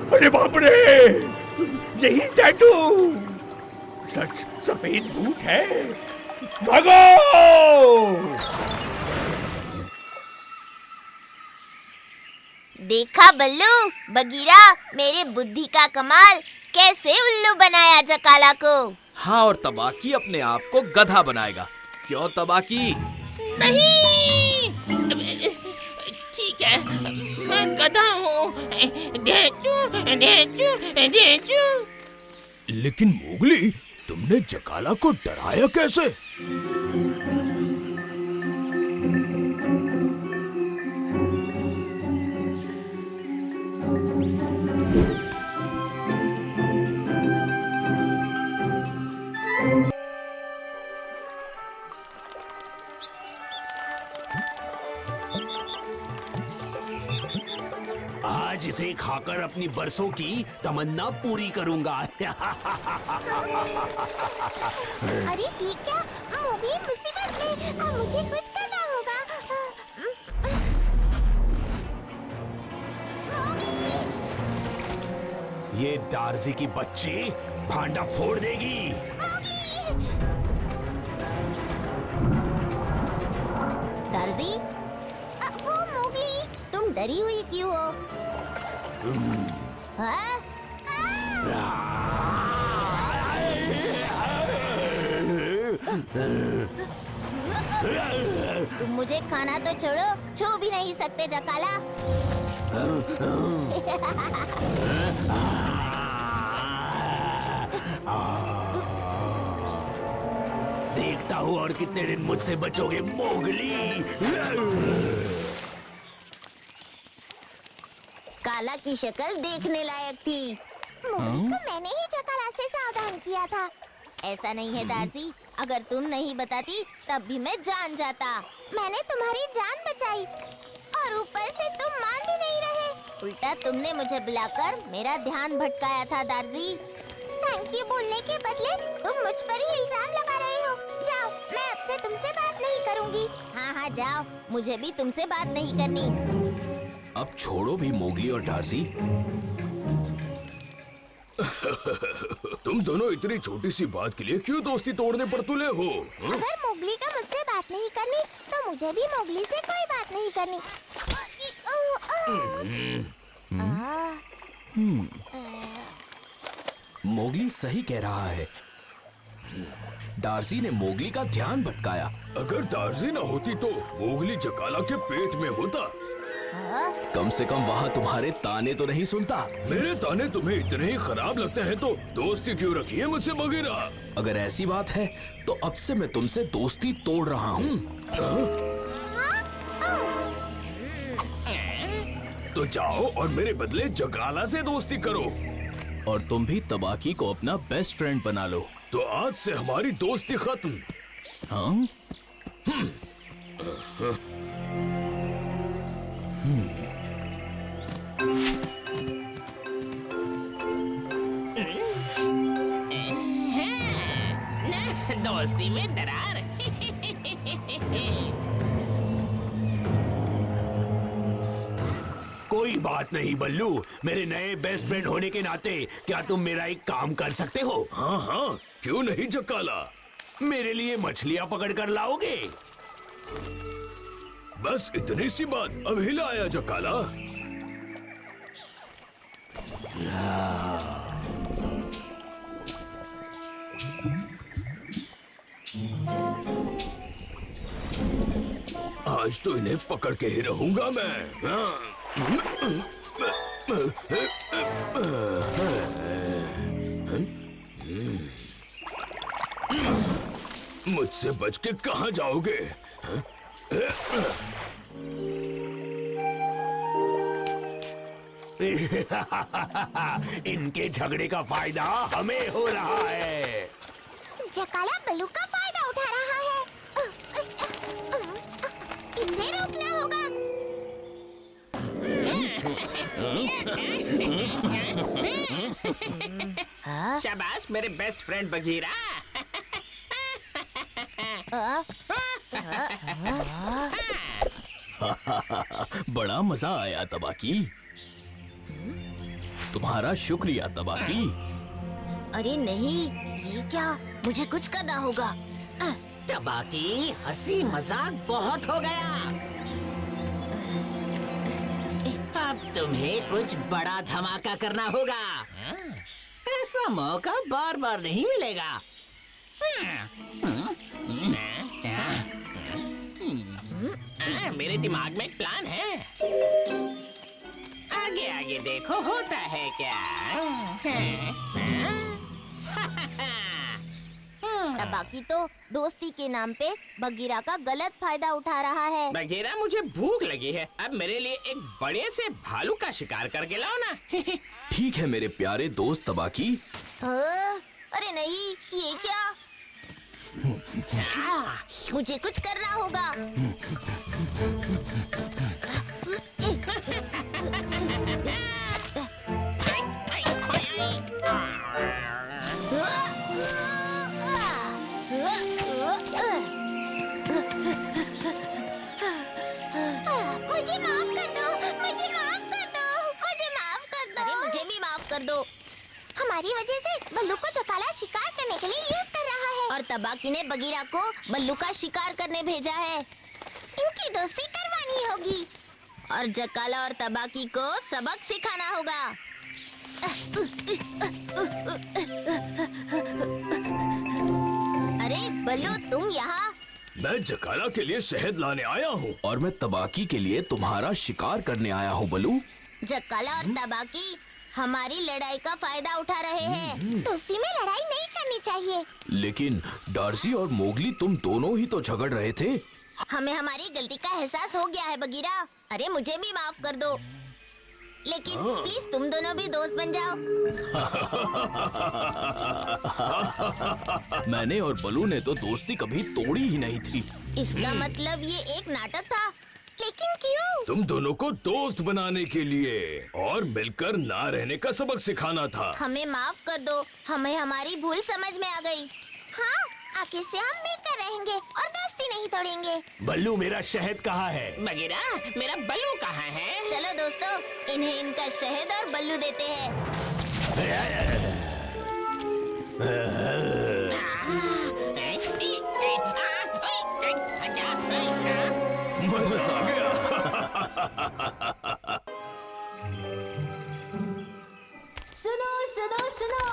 अरे बाप रे, यही टैटू सच सफेद भूत है। भागो! देखा बल्लू, बगीरा, मेरे बुद्धि का कमाल। कैसे उल्लू बनाया जकाला को। हाँ, और तबाकी अपने आप को गधा बनाएगा। क्यों तबाकी? नहीं, ठीक है, मैं गधा हूँ। लेकिन मोगली, तुमने जकाला को डराया कैसे? आज इसे खाकर अपनी बरसों की तमन्ना पूरी करूंगा। अरे ये क्या, मोगली मुसीबत में। मुझे कुछ करना होगा। ये दार्जी की बच्ची भांडा फोड़ देगी। दार्जी, वो मोगली, तुम डरी हुई क्यों हो? हाँ? तुम मुझे खाना तो छोड़ो, छू भी नहीं सकते जकाला। देखता हूँ और कितने दिन मुझसे बचोगे मोगली। काला की शक्ल देखने लायक थी। मोगली को मैंने ही जकाला से सावधान किया था। ऐसा नहीं है दार्जी, अगर तुम नहीं बताती तब भी मैं जान जाता। मैंने तुम्हारी जान बचाई और ऊपर से तुम मान भी नहीं रहे। उल्टा तुमने मुझे बुलाकर मेरा ध्यान भटकाया था दार्जी। थैंक यू बोलने के बदले तुम मुझ पर ही इल्जाम लगा रहे हो। जाओ, मैं अब से तुमसे बात नहीं करूंगी। हाँ हाँ जाओ, मुझे भी तुमसे बात नहीं करनी। अब छोड़ो भी मोगली और दार्जी। तुम दोनों इतनी छोटी सी बात के लिए क्यों दोस्ती तोड़ने पर तुले हो? अगर मोगली का मुझसे बात नहीं करनी तो मुझे भी मोगली से कोई बात नहीं करनी। मोगली सही कह रहा है। दार्जी ने मोगली का ध्यान भटकाया। अगर दार्जी न होती तो मोगली जकाला के पेट में होता। कम से कम वहाँ तुम्हारे ताने तो नहीं सुनता। मेरे ताने तुम्हें इतने ही खराब लगते हैं तो दोस्ती क्यों रखी है मुझसे बगीरा? अगर ऐसी बात है तो अब से मैं तुमसे दोस्ती तोड़ रहा हूँ। तो जाओ और मेरे बदले जकाला से दोस्ती करो। और तुम भी तबाकी को अपना बेस्ट फ्रेंड बना लो। तो आज से हमारी दोस्ती खत्म। हाँ? दोस्ती में दरार। कोई बात नहीं बल्लू, मेरे नए बेस्ट फ्रेंड होने के नाते क्या तुम मेरा एक काम कर सकते हो? हाँ हाँ, क्यों नहीं जकाला? मेरे लिए मछलियाँ पकड़ कर लाओगे? बस इतनी सी बात, अभी लाया जकाला। आज तो इन्हें पकड़ के ही रहूंगा मैं। मुझसे बच के कहाँ जाओगे? इनके झगड़े का फायदा हमें हो रहा है। जकाला बल्लू का फायदा उठा रहा है। इसे रोकना होगा। शाबाश मेरे बेस्ट फ्रेंड बगीरा। बड़ा मजा आया तबाकी। तुम्हारा शुक्रिया तबाकी। अरे नहीं, ये क्या? मुझे कुछ करना होगा। तबाकी हंसी मजाक बहुत हो गया। अब तुम्हें कुछ बड़ा धमाका करना होगा। ऐसा मौका बार बार नहीं मिलेगा। मेरे दिमाग में एक प्लान है। आगे आगे देखो होता है क्या। तबाकी तो दोस्ती के नाम पे बगीरा का गलत फायदा उठा रहा है। बगीरा मुझे भूख लगी है। अब मेरे लिए एक बड़े से भालू का शिकार करके लाओ ना। ठीक है मेरे प्यारे दोस्त तबाकी। अरे नहीं, ये क्या? मुझे कुछ करना होगा। मुझे माफ कर दो, मुझे माफ कर दो, मुझे माफ कर दो। अरे मुझे भी माफ कर दो। हमारी वजह से बल्लू को चौकाला शिकार करने के लिए यूज कर रहा है और तबाकी ने बगीरा को बल्लू का शिकार करने भेजा है। इनकी दोस्ती करवानी होगी और जकाला और तबाकी को सबक सिखाना होगा। अरे बल्लू, तुम यहाँ? मैं जकाला के लिए शहद लाने आया हूँ। और मैं तबाकी के लिए तुम्हारा शिकार करने आया हूँ बल्लू। जकाला और तबाकी हमारी लड़ाई का फायदा उठा रहे हैं। दोस्ती में लड़ाई नहीं करनी चाहिए। लेकिन डार्सी और मोगली तुम दोनों ही तो झगड़ रहे थे। हमें हमारी गलती का एहसास हो गया है बगीरा। अरे मुझे भी माफ कर दो। लेकिन प्लीज तुम दोनों भी दोस्त बन जाओ। मैंने और बल्लू ने तो दोस्ती कभी तोड़ी ही नहीं थी। इसका मतलब ये एक नाटक था। लेकिन क्यों? तुम दोनों को दोस्त बनाने के लिए और मिलकर ना रहने का सबक सिखाना था। हमें माफ कर दो, हमें हमारी भूल समझ में आ गई। हाँ, आगे से हम मिलकर रहेंगे और दोस्ती नहीं तोड़ेंगे। बल्लू, मेरा शहद कहाँ है? बगीरा, मेरा बल्लू कहाँ है? चलो दोस्तों, इन्हें इनका शहद और बल्लू देते हैं। मजा आ गया। सुनो सुनो सुनो,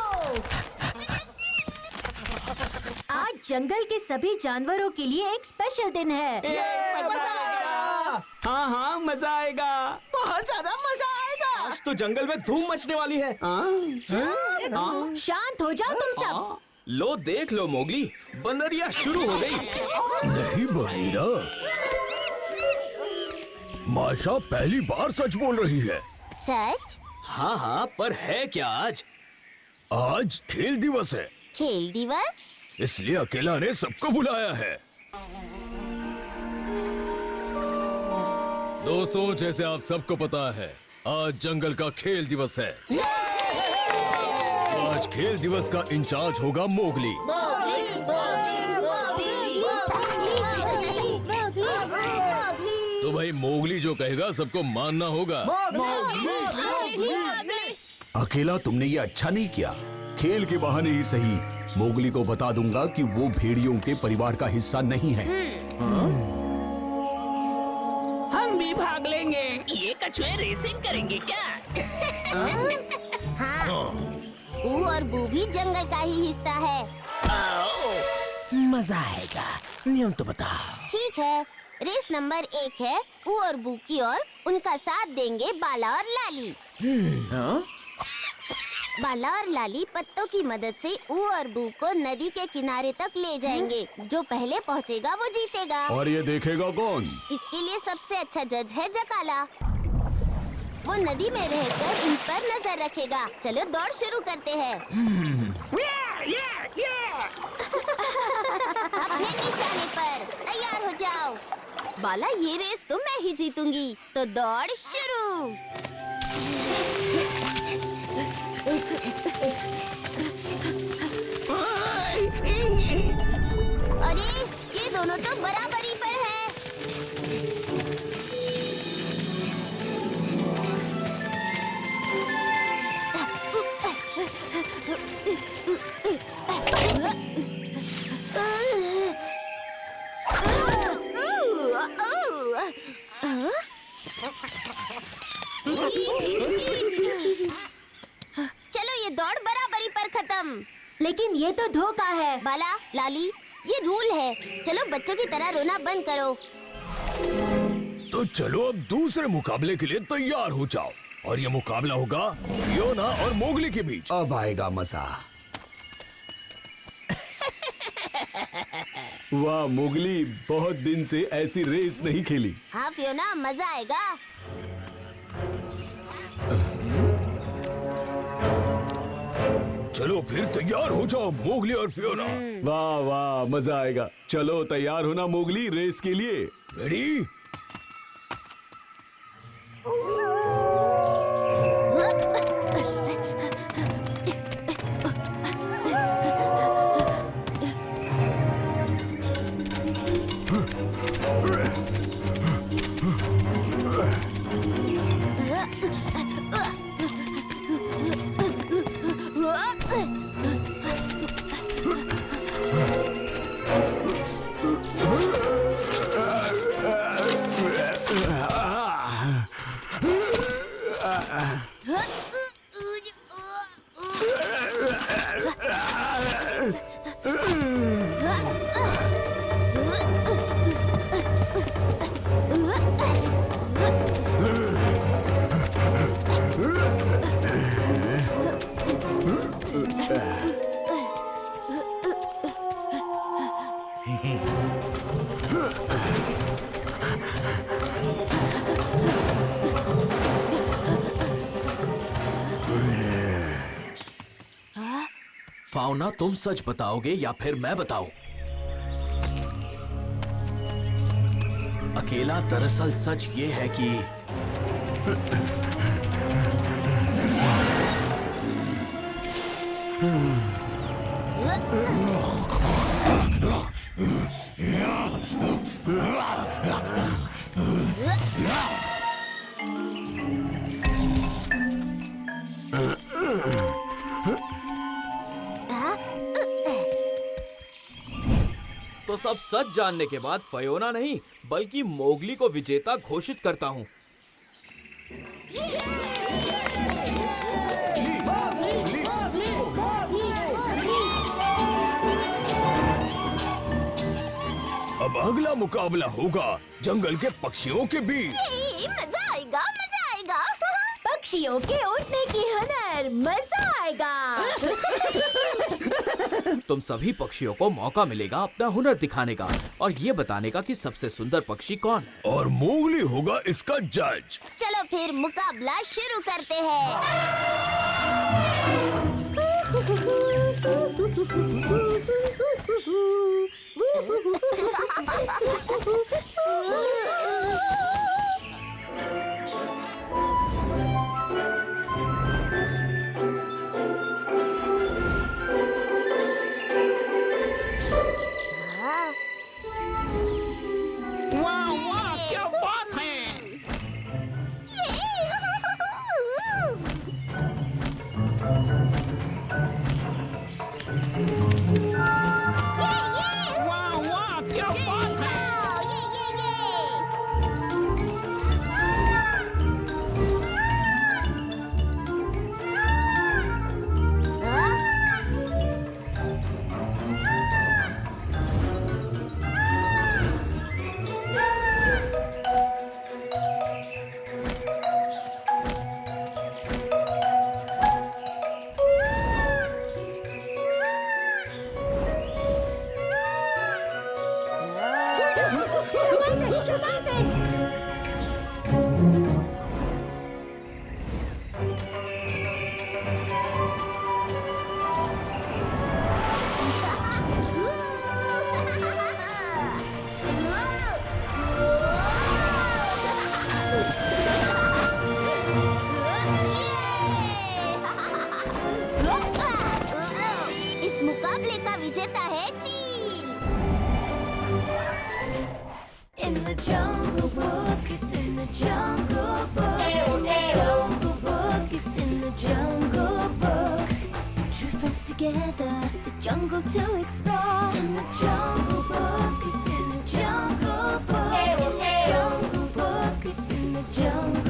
आज जंगल के सभी जानवरों के लिए एक स्पेशल दिन है। मजा आएगा। हाँ हाँ मजा आएगा। बहुत ज्यादा मजा आएगा। आज तो जंगल में धूम मचने वाली है। शांत हो जाओ तुम सब। लो देख लो मोगली, बनरिया शुरू हो गई। नहीं बगीरा, माशा पहली बार सच बोल रही है। सच? हाँ हाँ, पर है क्या आज? आज खेल दिवस है, खेल दिवस? इसलिए अकेला ने सबको बुलाया है। दोस्तों, जैसे आप सबको पता है, आज जंगल का खेल दिवस है। आज खेल दिवस का इंचार्ज होगा मोगली। तो भाई मोगली जो कहेगा सबको मानना होगा। अकेला तुमने ये अच्छा नहीं किया। खेल के बहाने ही सही मोगली को बता दूंगा कि वो भेड़ियों के परिवार का हिस्सा नहीं है। हम भी भाग लेंगे। ये कछुए रेसिंग करेंगे क्या? हाँ, ऊ और बू भी जंगल का ही हिस्सा है। मजा आएगा। नियम तो बताओ। ठीक है, रेस नंबर 1 है ऊ और बू की और उनका साथ देंगे बाला और लाली। बाला और लाली पत्तों की मदद से ऊ और बू को नदी के किनारे तक ले जाएंगे। जो पहले पहुंचेगा वो जीतेगा। और ये देखेगा कौन? इसके लिए सबसे अच्छा जज है जकाला। वो नदी में रहकर इन पर नजर रखेगा। चलो दौड़ शुरू करते हैं। अपने निशाने पर तैयार हो जाओ। बाला, ये रेस तो मैं ही जीतूंगी, तो दौड़ शुरू। अरे ये दोनों तो बराबरी पर है। चलो ये दौड़ बराबरी पर खत्म। लेकिन ये तो धोखा है। बाला, लाली, ये रूल है। चलो बच्चों की तरह रोना बंद करो। तो चलो अब दूसरे मुकाबले के लिए तैयार हो जाओ। और ये मुकाबला होगा फियोना और मोगली के बीच। अब आएगा मजा। वाह मोगली, बहुत दिन से ऐसी रेस नहीं खेली। हाँ फियोना, मजा आएगा। चलो फिर तैयार हो जाओ मोगली और फियोना। वाह वाह, मजा आएगा। चलो तैयार होना मोगली, रेस के लिए। रेडी? फाउना, तुम सच बताओगे या फिर मैं बताऊं? अकेला, दरअसल सच ये है कि तो सब सच जानने के बाद फियोना नहीं बल्कि मोगली को विजेता घोषित करता हूं। अब अगला मुकाबला होगा जंगल के पक्षियों के बीच। मजा आएगा, मजा आएगा। पक्षियों के उड़ने की हुनर, मजा आएगा। तुम सभी पक्षियों को मौका मिलेगा अपना हुनर दिखाने का और ये बताने का कि सबसे सुंदर पक्षी कौन है। और मोगली होगा इसका जज। चलो फिर मुकाबला शुरू करते हैं। वाह वाह, क्या बात है। सुना दे। इस मुकाबले का विजेता है चीन। In the jungle book, it's in the jungle book. In the jungle book, it's in the jungle book. True friends together, the jungle to explore. In the jungle book, it's in the jungle book. In the jungle book, it's in the jungle.